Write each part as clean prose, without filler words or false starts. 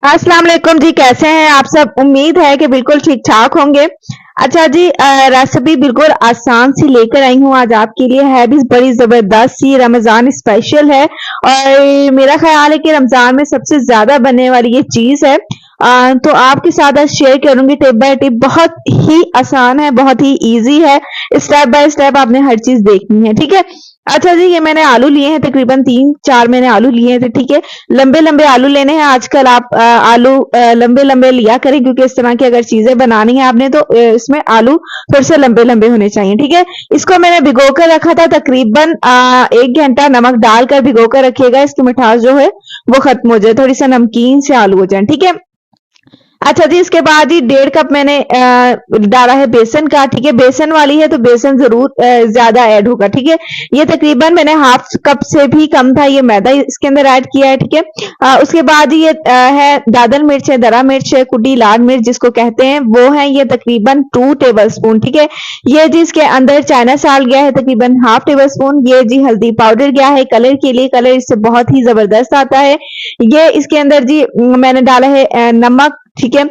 अस्सलाम वालेकुम जी, कैसे हैं आप सब? उम्मीद है कि बिल्कुल ठीक-ठाक होंगे। अच्छा जी, रेसिपी बिल्कुल आसान सी लेकर आई हूँ आज आपके लिए, है भी बड़ी ज़बरदस्त सी, रमज़ान स्पेशल है और मेरा ख़्याल है कि रमज़ान में सबसे ज़्यादा बनने वाली ये चीज़ है। तो आपके साथ आज शेयर करूँगी टिप बाय टिप, बहुत ही आसान है, बहुत ही ईज़ी है, स्टेप बाय स्टेप आपने हर चीज़ देखनी है, ठीक है? अच्छा जी, ये मैंने आलू लिए हैं, तकरीबन 3-4 मैंने आलू लिए थे, ठीक है? लंबे-लंबे आलू लेने हैं। आजकल आप आलू लंबे-लंबे लिया करें, क्योंकि इस तरह की अगर चीज़ें बनानी है आपने तो इसमें आलू थोड़े से लंबे-लंबे होने चाहिए, ठीक है? इसको मैंने भिगो कर रखा था तकरीबन 1 घंटा, नमक डालकर भिगो कर रखिएगा, इसकी मिठास जो है वो खत्म हो जाए, थोड़ी-सा नमकीन से आलू हो जाएँ, ठीक है? अच्छा जी, इसके बाद ही 1.5 कप मैंने डाला है बेसन का, ठीक है? बेसन वाली है तो बेसन ज़रूर ज़्यादा ऐड होगा, ठीक है? ये तकरीबन मैंने हाफ कप से भी कम था, ये मैदा इसके अंदर ऐड किया है, ठीक है? उसके बाद ये है दादल मिर्च है, दरा मिर्च है, कुटी लाल मिर्च जिसको कहते हैं, वो है ये तकरीबन 2 टेबलस्पून, ठीक है? ये जी इसके अंदर चाइना साल्ट गया है तकरीबन हाफ टेबलस्पून, ये जी हल्दी पाउडर गया है कलर के लिए, कलर इससे बहुत ही ज़बरदस्त आता है। ये इसके अंदर जी मैंने डाला है नमक, ठीक है?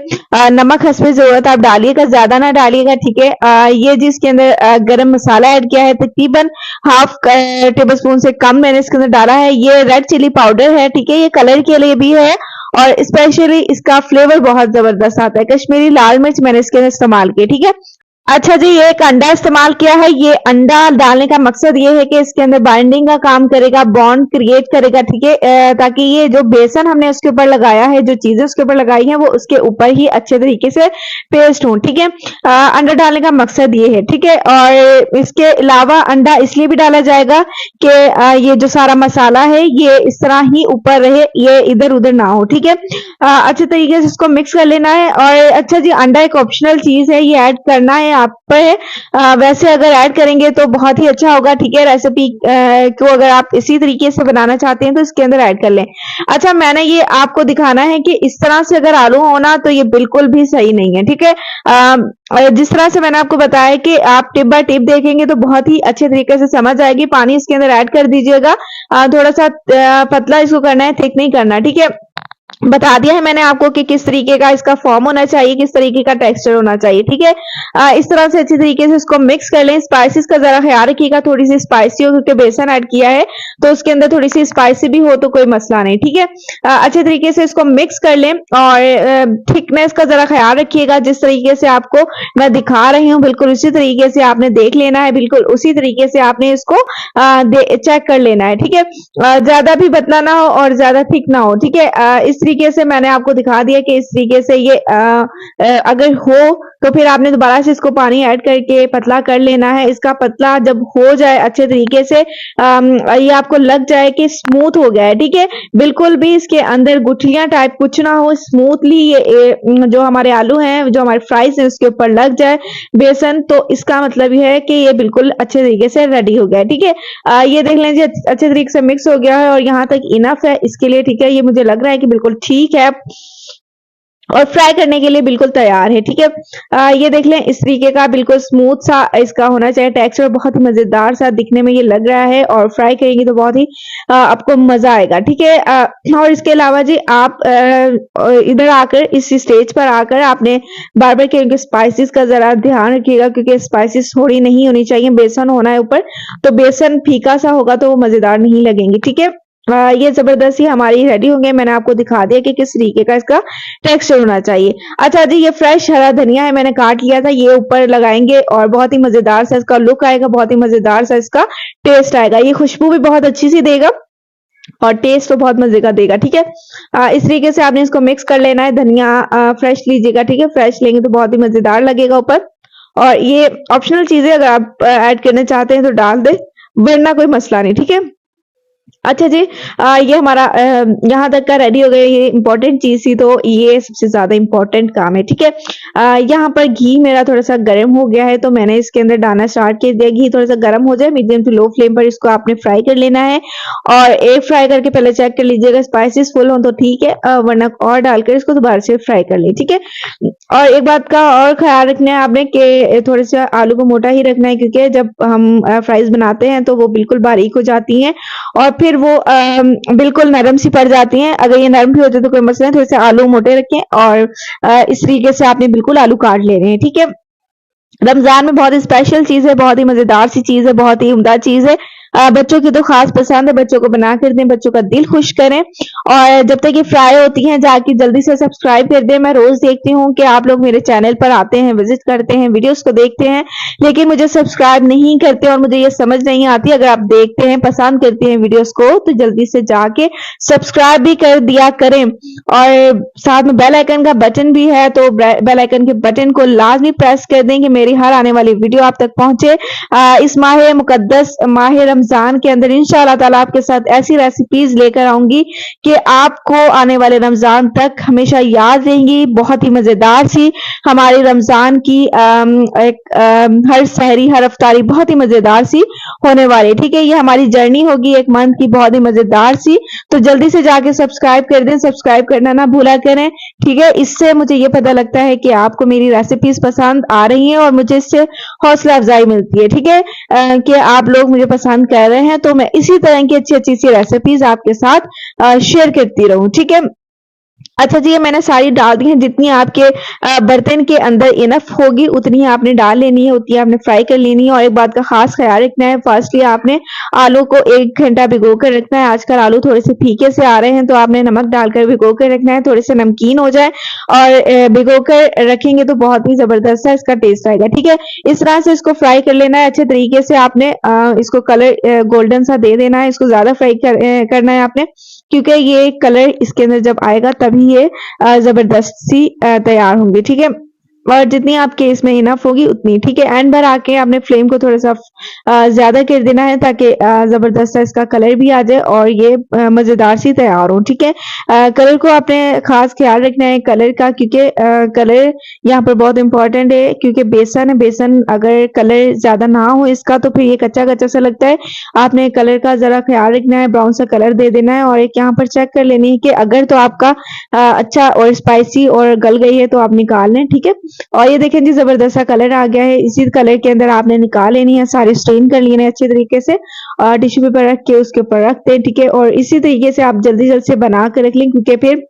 नमक हस्बे ज़रूरत आप डालिएगा, ज़्यादा ना डालिएगा, ठीक है? ये जी इसके अंदर गरम मसाला ऐड किया है, तकरीबन हाफ टेबल स्पून से कम मैंने इसके अंदर डाला है। ये रेड चिली पाउडर है, ठीक है? ये कलर के लिए भी है और स्पेशली इसका फ्लेवर बहुत ज़बरदस्त आता है। कश्मीरी लाल मिर्च मैंने इसके अंदर इस्तेमाल की, ठीक है? अच्छा जी, ये एक अंडा इस्तेमाल किया है। ये अंडा डालने का मकसद ये है कि इसके अंदर बाइंडिंग का काम करेगा, बॉन्ड क्रिएट करेगा, ठीक है? ताकि ये जो बेसन हमने उसके ऊपर लगाया है, जो चीज़ें उसके ऊपर लगाई हैं, वो उसके ऊपर ही अच्छे तरीके से पेस्ट हों, ठीक है? अंडा डालने का मकसद ये है, ठीक है? और इसके अलावा अंडा इसलिए भी डाला जाएगा कि ये जो सारा मसाला है, ये इस तरह ही ऊपर रहे, ये इधर-उधर ना हो, ठीक है? अच्छे तरीके से इसको मिक्स कर लेना है और अच्छा जी, अंडा एक ऑप्शनल चीज़ है, ये ऐड करना है आप पे है। वैसे अगर ऐड करेंगे तो बहुत ही अच्छा होगा, ठीक है? रेसिपी को अगर आप इसी तरीके से बनाना चाहते हैं तो इसके अंदर ऐड कर लें। अच्छा, मैंने ये आपको दिखाना है कि इस तरह से अगर आलू हो ना तो ये बिल्कुल भी सही नहीं है, ठीक है? जिस तरह से मैंने आपको बताया कि आप टिप बाय टिप देखेंगे तो बहुत ही अच्छे तरीके से समझ आएगी। पानी इसके अंदर ऐड कर दीजिएगा। थोड़ा-सा पतला इसको करना है, थिक नहीं करना, ठीक है? बता दिया है मैंने आपको कि किस तरीके का इसका फॉर्म होना चाहिए, किस तरीके का टेक्सचर होना चाहिए, ठीक है? इस तरह से अच्छी तरीके से इसको मिक्स कर लें। स्पाइसेस का ज़रा ख़्याल रखिएगा, थोड़ी-सी स्पाइसी हो, क्योंकि बेसन ऐड किया है, तो उसके अंदर थोड़ी-सी स्पाइसी भी हो तो कोई मसला नहीं, ठीक है? अच्छे तरीके से इसको मिक्स कर लें और थिकनेस का ज़रा ख़्याल रखिएगा। जिस तरीके से आपको मैं दिखा रही हूँ, बिल्कुल उसी तरीके से आपने देख लेना है, बिल्कुल उसी तरीके से आपने इसको चेक कर लेना है, ठीक है? ज़्यादा भी पतला ना हो और ज़्यादा थिक ना हो, ठीक है? इस तरीके से मैंने आपको दिखा दिया कि इस तरीके से ये अगर हो तो फिर आपने दोबारा से इसको पानी ऐड करके पतला कर लेना है। इसका पतला जब हो जाए अच्छे तरीके से, ये आपको लग जाए कि स्मूथ हो गया है, ठीक है? बिल्कुल भी इसके अंदर गुठलियाँ टाइप कुछ ना हो, स्मूथली ये जो हमारे आलू हैं, जो हमारे फ्राइज़ हैं उसके ऊपर लग जाए बेसन, तो इसका मतलब ये है कि ये बिल्कुल अच्छे तरीके से रेडी हो गया है, ठीक है? ये देख लें जी, अच्छे तरीके से मिक्स हो गया है और यहाँ तक इनफ है इसके लिए, ठीक है? ये मुझे लग रहा है कि बिल्कुल ठीक है और फ्राई करने के लिए बिल्कुल तैयार है, ठीक है? ये देख लें, इस तरीके का बिल्कुल स्मूथ सा इसका होना चाहिए टेक्सचर, बहुत ही मज़ेदार सा दिखने में ये लग रहा है और फ्राई करेंगे तो बहुत ही आपको मज़ा आएगा, ठीक है? और इसके अलावा जी आप इधर आकर इस स्टेज पर आकर आपने बार-बार के स्पाइसेस का ज़रा ध्यान रखिएगा, क्योंकि स्पाइसेस थोड़ी नहीं होनी चाहिए, बेसन होना है ऊपर, तो बेसन फीका सा होगा तो वो मज़ेदार नहीं लगेंगी, ठीक है? ये ज़बरदस्ती हमारी रेडी हो गई। मैंने आपको दिखा दिया कि किस तरीके का इसका टेक्सचर होना चाहिए। अच्छा जी, ये फ्रेश हरा धनिया है, मैंने काट लिया था, ये ऊपर लगाएँगे और बहुत ही मज़ेदार सा इसका लुक आएगा, बहुत ही मज़ेदार सा इसका टेस्ट आएगा। ये खुशबू भी बहुत अच्छी-सी देगा और टेस्ट तो बहुत मज़े का देगा, ठीक है? इस तरीके से आपने इसको मिक्स कर लेना है। धनिया फ्रेश लीजिएगा, ठीक है? फ्रेश लेंगे तो बहुत ही मज़ेदार लगेगा ऊपर और ये ऑप्शनल चीज़ है, अगर आप ऐड करना चाहते हैं तो डाल दें, वरना कोई मसला नहीं, ठीक है? अच्छा जी, ये हमारा यहाँ तक का रेडी हो गया। ये इम्पोर्टेंट चीज़ थी तो ये सबसे ज़्यादा इम्पोर्टेंट काम है, ठीक है? यहाँ पर घी मेरा थोड़ा-सा गर्म हो गया है तो मैंने इसके अंदर डालना स्टार्ट कर दिया। घी थोड़ा-सा गर्म हो जाए, मीडियम टू लो फ्लेम पर इसको आपने फ्राई कर लेना है और एयर फ्राई करके पहले चेक कर लीजिएगा, स्पाइसेस फुल हो तो ठीक है, वरना और डालकर इसको दोबारा से फ्राई कर लें, ठीक है? और एक बात का और ख़्याल रखना है आपने कि थोड़े-से आलू को मोटा ही रखना है, क्योंकि जब हम फ्राइज़ बनाते हैं तो वो बिल्कुल बारीक हो जाती हैं और फिर फिर वो बिल्कुल नरम सी पड़ जाती हैं। अगर ये नरम भी होते तो कोई मसला नहीं, थोड़े से आलू मोटे रखें और इस तरीके से आपने बिल्कुल आलू काट लेने हैं, ठीक है। रमजान में बहुत ही स्पेशल चीज है, बहुत ही मजेदार सी चीज है, बहुत ही उम्दा चीज है। बच्चों की तो खास पसंद है, बच्चों को बना कर दें, बच्चों का दिल खुश करें। और जब तक ये फ्राई होती हैं जाके जल्दी से सब्सक्राइब कर दें। मैं रोज देखती हूँ कि आप लोग मेरे चैनल पर आते हैं, विजिट करते हैं, वीडियोस को देखते हैं, लेकिन मुझे सब्सक्राइब नहीं करते और मुझे ये समझ नहीं आती। अगर आप देखते हैं, पसंद करते हैं वीडियोस को, तो जल्दी से जाके सब्सक्राइब भी कर दिया करें। और साथ में बेल आइकन का बटन भी है, तो बेल आइकन के बटन को लाजमी प्रेस कर दें कि मेरी हर आने वाली वीडियो आप तक पहुंचे। इस माह मुकद्दस माह रमजान के अंदर इंशाअल्लाह ताला आपके साथ ऐसी रेसिपीज लेकर आऊंगी कि आपको आने वाले रमजान तक हमेशा याद रहेंगी। बहुत ही मजेदार सी हमारी रमजान की हर सहरी हर अफ्तारी बहुत ही मजेदार सी होने वाली, ठीक है। ये हमारी जर्नी होगी एक मंथ की, बहुत ही मजेदार सी। तो जल्दी से जाके सब्सक्राइब कर दें, सब्सक्राइब करना ना भूला करें, ठीक है। इससे मुझे ये पता लगता है कि आपको मेरी रेसिपीज पसंद आ रही हैं और मुझे इससे हौसला अफजाई मिलती है, ठीक है, कि आप लोग मुझे पसंद कर रहे हैं, तो मैं इसी तरह की अच्छी अच्छी सी रेसिपीज आपके साथ शेयर करती रहूं, ठीक है। अच्छा जी, ये मैंने सारी डाल दी हैं। जितनी आपके बर्तन के अंदर इनफ होगी उतनी ही आपने डाल लेनी है, उतनी आपने फ्राई कर लेनी है। और एक बात का खास ख्याल रखना है, फर्स्टली आपने आलू को 1 घंटा भिगो कर रखना है। आजकल आलू थोड़े से फीके से आ रहे हैं, तो आपने नमक डालकर भिगो कर रखना है, थोड़े से नमकीन हो जाए और भिगो कर रखेंगे तो बहुत ही जबरदस्त है इसका टेस्ट आएगा, ठीक है। इस तरह से इसको फ्राई कर लेना है अच्छे तरीके से। आपने इसको कलर गोल्डन सा दे देना है, इसको ज्यादा फ्राई करना है आपने, क्योंकि ये कलर इसके अंदर जब आएगा तभी ये जबरदस्त सी तैयार होंगी, ठीक है। और जितनी आपके इसमें इनफ होगी उतनी, ठीक है। एंड भर आके आपने फ्लेम को थोड़ा सा ज्यादा कर देना है ताकि जबरदस्त सा इसका कलर भी आ जाए और ये मजेदार सी तैयार हो, ठीक है। कलर को आपने खास ख्याल रखना है कलर का, क्योंकि कलर यहाँ पर बहुत इंपॉर्टेंट है, क्योंकि बेसन है, बेसन अगर कलर ज्यादा ना हो इसका तो फिर ये कच्चा कच्चा सा लगता है। आपने कलर का जरा ख्याल रखना है, ब्राउन सा कलर दे देना है। और एक यहाँ पर चेक कर लेनी है कि अगर तो आपका अच्छा और स्पाइसी और गल गई है तो आप निकाल लें, ठीक है। और ये देखें जी, जबरदस्त सा कलर आ गया है। इसी कलर के अंदर आपने निकाल लेनी है, सारी स्ट्रेन कर लेनी है अच्छे तरीके से, और टिश्यू पेपर रख के उसके ऊपर रख दें, ठीक है। और इसी तरीके से आप जल्दी जल्दी से बना कर रख लें, क्योंकि फिर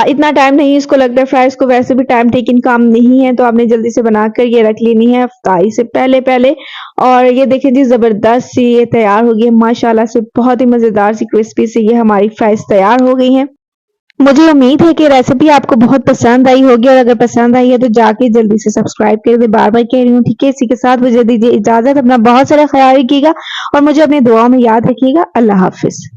इतना टाइम नहीं इसको लगता है फ्राई, इसको वैसे भी टाइम टेकिंग काम नहीं है, तो आपने जल्दी से बनाकर ये रख लेनी है इफ्तारी से पहले पहले। और ये देखें जी, जबरदस्त सी ये तैयार हो गई है माशाल्लाह से, बहुत ही मजेदार सी क्रिस्पी से ये हमारी फ्राइज तैयार हो गई हैं। मुझे उम्मीद है कि रेसिपी आपको बहुत पसंद आई होगी, और अगर पसंद आई है तो जाके जल्दी से सब्सक्राइब कर दे, बार बार कह रही हूँ, ठीक है। इसी के साथ मुझे दीजिए इजाजत, अपना बहुत सारा ख्याल रखिएगा और मुझे अपनी दुआओं में याद रखिएगा। अल्लाह हाफिज।